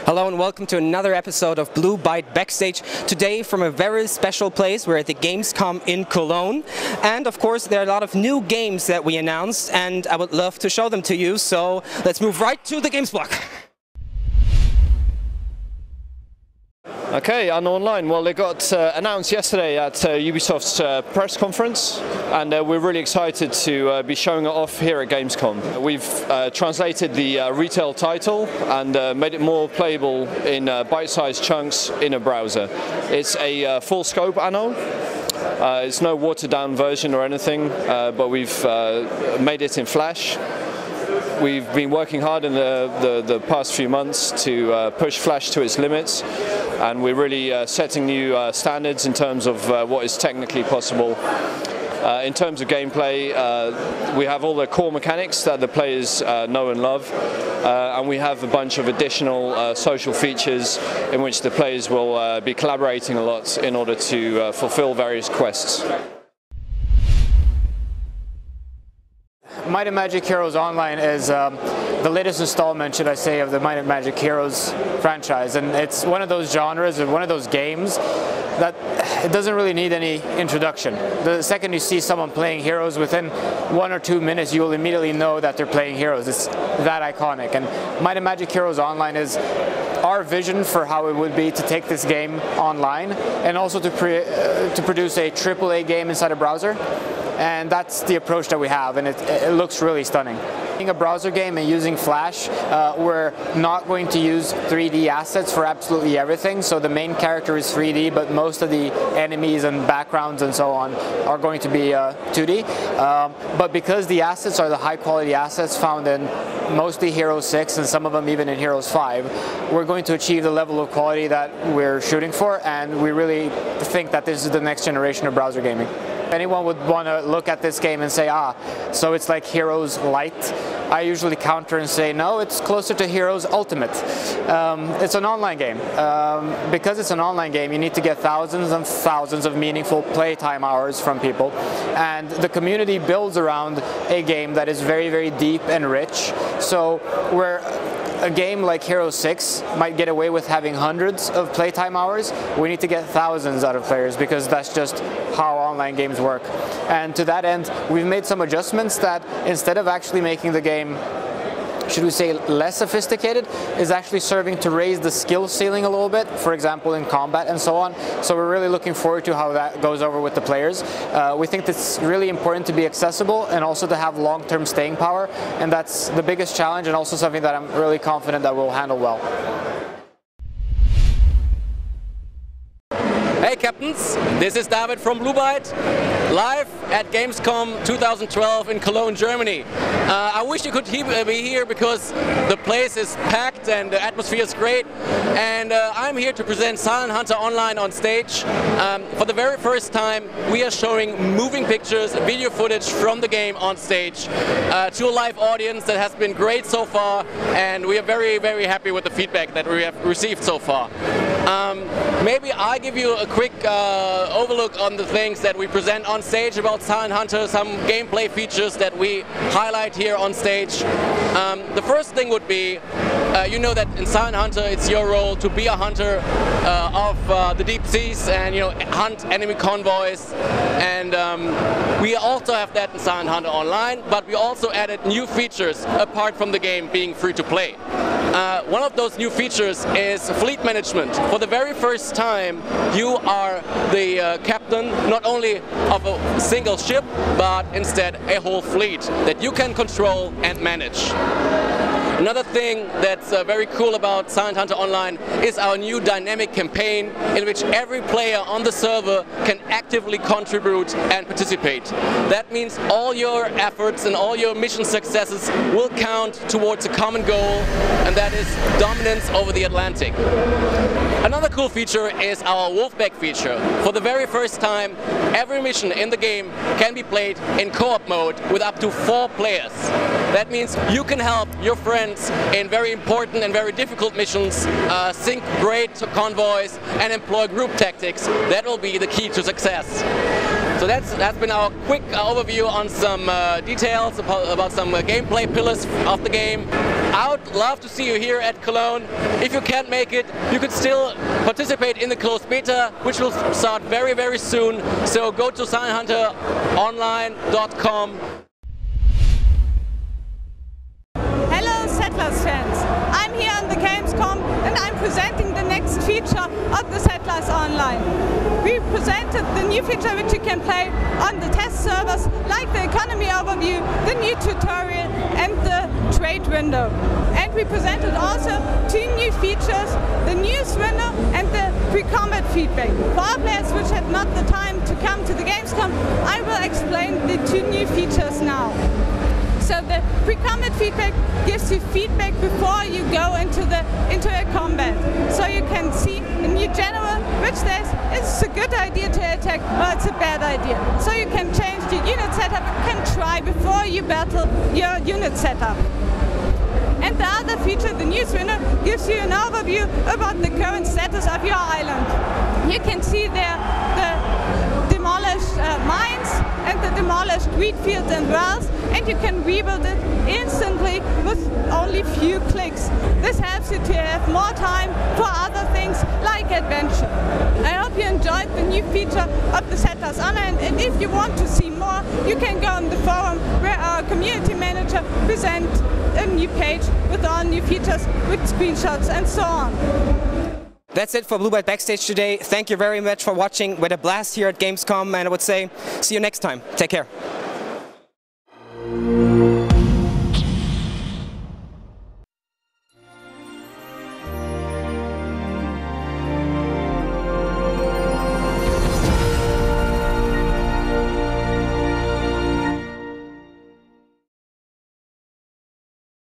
Hello and welcome to another episode of Blue Byte Backstage. Today from a very special place. We're at the Gamescom in Cologne. And of course there are a lot of new games that we announced and I would love to show them to you. So let's move right to the games block. Okay, Anno Online. Well, they got announced yesterday at Ubisoft's press conference, and we're really excited to be showing it off here at Gamescom. We've translated the retail title and made it more playable in bite-sized chunks in a browser. It's a full-scope Anno. It's no watered-down version or anything, but we've made it in Flash. We've been working hard in the past few months to push Flash to its limits, and we're really setting new standards in terms of what is technically possible. In terms of gameplay, we have all the core mechanics that the players know and love, and we have a bunch of additional social features in which the players will be collaborating a lot in order to fulfill various quests. Might and Magic Heroes Online is the latest installment, should I say, of the Might and Magic Heroes franchise, and it's one of those genres or one of those games that it doesn't really need any introduction. The second you see someone playing Heroes, within 1 or 2 minutes you'll immediately know that they're playing Heroes. It's that iconic, and Might and Magic Heroes Online is our vision for how it would be to take this game online and also to produce a AAA game inside a browser. And that's the approach that we have, and it looks really stunning. Being a browser game and using Flash, we're not going to use 3D assets for absolutely everything. So the main character is 3D, but most of the enemies and backgrounds and so on are going to be 2D. But because the assets are the high-quality assets found in mostly Heroes 6 and some of them even in Heroes 5, we're going to achieve the level of quality that we're shooting for, and we really think that this is the next generation of browser gaming. Anyone would want to look at this game and say, so it's like Heroes Light. I usually counter and say, no, it's closer to Heroes Ultimate. It's an online game. Because it's an online game, you need to get thousands and thousands of meaningful playtime hours from people. And the community builds around a game that is very, very deep and rich. So where a game like Heroes 6 might get away with having hundreds of playtime hours, we need to get thousands out of players, because that's just how online games work. And to that end, we've made some adjustments that, instead of actually making the game, should we say, less sophisticated, is actually serving to raise the skill ceiling a little bit, for example in combat and so on. So we're really looking forward to how that goes over with the players. We think it's really important to be accessible and also to have long-term staying power, and that's the biggest challenge, and also something that I'm really confident that we'll handle well. Hey Captains, this is David from Blue Byte, live at Gamescom 2012 in Cologne, Germany. I wish you could be here because the place is packed and the atmosphere is great, and I'm here to present Silent Hunter Online on stage. For the very first time we are showing moving pictures, video footage from the game on stage to a live audience that has been great so far, and we are very, very happy with the feedback that we have received so far. Maybe I give you a quick overlook on the things that we present on stage about Silent Hunter, some gameplay features that we highlight here on stage. The first thing would be, you know that in Silent Hunter it's your role to be a hunter of the deep seas and hunt enemy convoys, and we also have that in Silent Hunter Online, but we also added new features apart from the game being free to play. One of those new features is fleet management. For the very first time you are the captain not only of a single ship, but instead a whole fleet that you can control and manage. Another thing that's very cool about Silent Hunter Online is our new dynamic campaign, in which every player on the server can actively contribute and participate. That means all your efforts and all your mission successes will count towards a common goal, and that is dominance over the Atlantic. Another cool feature is our Wolfpack feature. For the very first time, every mission in the game can be played in co-op mode with up to 4 players. That means you can help your friends in very important and very difficult missions, sink great convoys and employ group tactics. That will be the key to success. So that's been our quick overview on some details about some gameplay pillars of the game. I would love to see you here at Cologne. If you can't make it, you could still participate in the closed beta, which will start very, very soon. So go to SignHunterOnline.com. Hello Settlers fans, I'm here on the Gamescom and I'm presenting the next feature of the Settlers Online. We presented the new feature which you can play on the test servers, like the economy overview, the new tutorial and the trade window. And we presented also 2 new features, the news window and the pre-combat feedback. For our players which had not the time to come to the Gamescom, I will explain the 2 new features now. So the pre-combat feedback gives you feedback before you go into a combat. So you can see in your general which says it's a good idea to attack or it's a bad idea. So you can change your unit setup, you can try before you battle your unit setup. And the other feature, the news window, gives you an overview about the current status of your island. You can see there the demolished mines and the demolished wheat fields and wells, and you can rebuild it instantly with only few clicks. This helps you to have more time for other things like adventure. I hope you enjoyed the new feature of the Settlers Online, and if you want to see more, you can go on the forum where our community manager presents a new page with all new features, with screenshots and so on. That's it for Blue Byte Backstage today. Thank you very much for watching. We had a blast here at Gamescom, and I would say see you next time. Take care.